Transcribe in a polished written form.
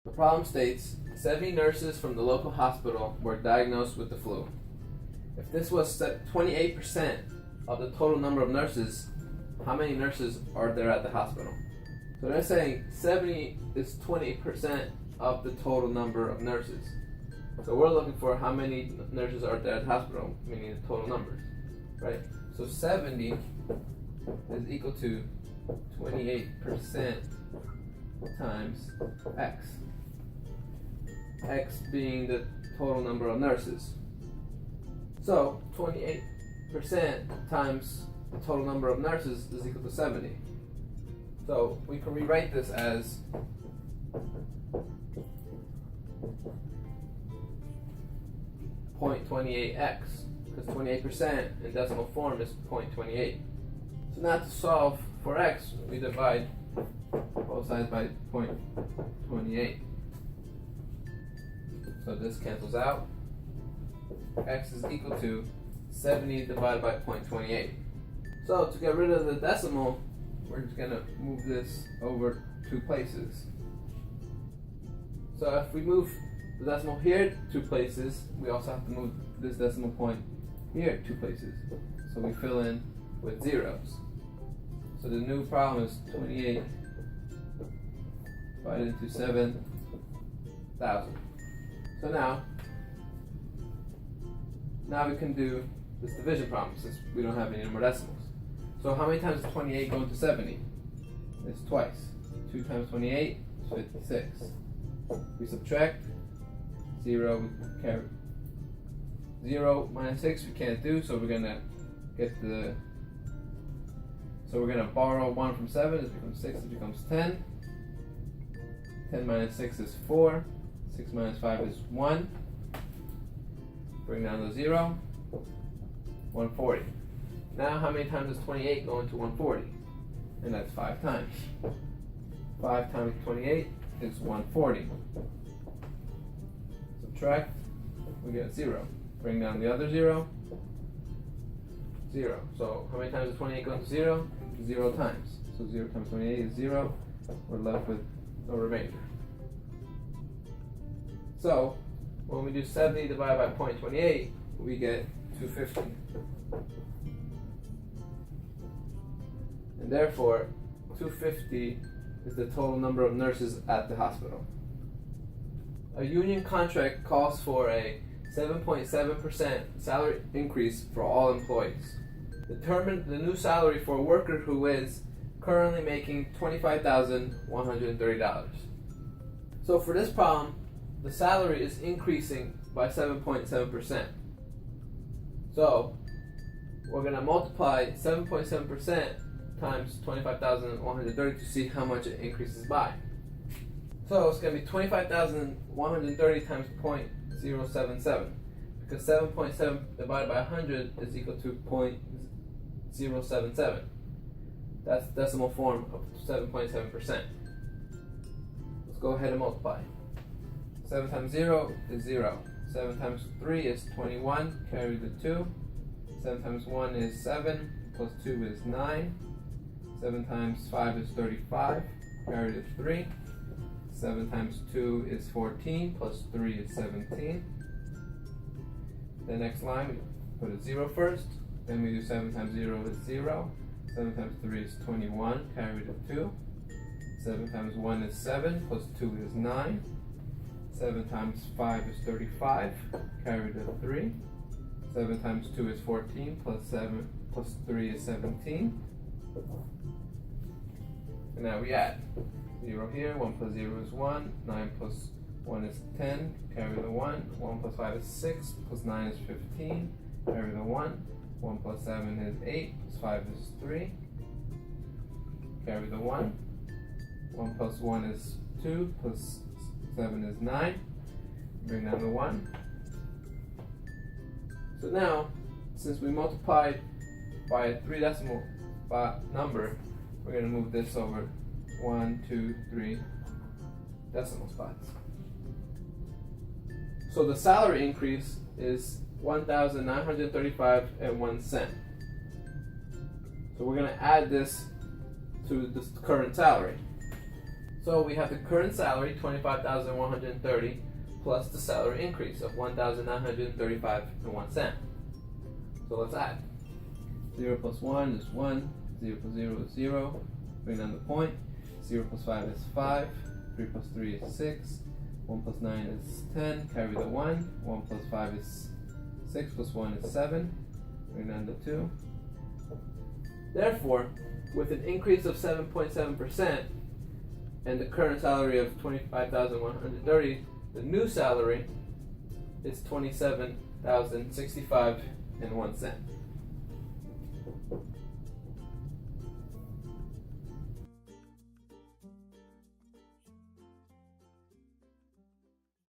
The problem states 70 nurses from the local hospital were diagnosed with the flu. If this was 28% of the total number of nurses, how many nurses are there at the hospital? So they're saying 70 is 20% of the total number of nurses. So we're looking for how many nurses are there at the hospital, meaning the total numbers, right? So 70 is equal to 28% times X. X being the total number of nurses. So 28% times the total number of nurses is equal to 70. So we can rewrite this as 0.28x, because 28% in decimal form is 0.28. So now to solve for x, we divide both sides by 0.28. So this cancels out. X is equal to 70 divided by 0.28. So to get rid of the decimal, we're just going to move this over 2 places. So if we move the decimal here 2 places, we also have to move this decimal point here 2 places. So we fill in with zeros. So the new problem is 28 divided into 7,000. So now we can do this division problem since we don't have any more decimals. So how many times does 28 go into 70? It's twice. 2 times 28 is 56. We subtract 0, we carry 0 minus 6 we can't do, so we're gonna borrow 1 from 7, it becomes 6, it becomes 10. 10 minus 6 is 4, 6 minus 5 is 1. Bring down the 0, 140. Now how many times does 28 go into 140? And that's 5 times. 5 times 28 is 140. Subtract, we get 0. Bring down the other 0, 0. So how many times does 28 go into 0? 0 times. So 0 times 28 is 0. We're left with no remainder. So when we do 70 divided by 0.28, we get 250. And therefore, 250 is the total number of nurses at the hospital. A union contract calls for a 7.7% salary increase for all employees. Determine the new salary for a worker who is currently making $25,130. So for this problem, the salary is increasing by 7.7%. So we're going to multiply 7.7% times 25,130 to see how much it increases by. So it's going to be 25,130 times 0.077, because 7.7 divided by 100 is equal to 0.077. That's the decimal form of 7.7%. Let's go ahead and multiply. 7 times 0 is 0. 7 times 3 is 21, carry the 2. 7 times 1 is 7, plus 2 is 9. 7 times 5 is 35, carry the 3. 7 times 2 is 14, plus 3 is 17. The next line, we put a 0 first. Then we do 7 times 0 is 0. 7 times 3 is 21, carry the 2. 7 times 1 is 7, plus 2 is 9. 7 times 5 is 35, carry the 3. 7 times 2 is 14, plus 3 is 17. And now we add 0 here, 1 plus 0 is 1, 9 plus 1 is 10, carry the 1, 1 plus 5 is 6, plus 9 is 15, carry the 1, 1 plus 7 is 8, plus 5 is 3, carry the 1, 1 plus 1 is 2, plus 7 is 9, bring down the 1. So now, since we multiplied by a 3 decimal number, we're going to move this over 1, 2, 3 decimal spots. So the salary increase is $1,935.01. So we're going to add this to the current salary. So So we have the current salary, $25,130, plus the salary increase of $1,935.01. So let's add. 0 plus 1 is 1, 0 plus 0 is 0, bring down the point. 0 plus 5 is 5, 3 plus 3 is 6, 1 plus 9 is 10, carry the 1, 1 plus 5 is 6, plus 1 is 7, bring down the 2. Therefore, with an increase of 7.7% and the current salary of $25,130, the new salary is $27,065.01.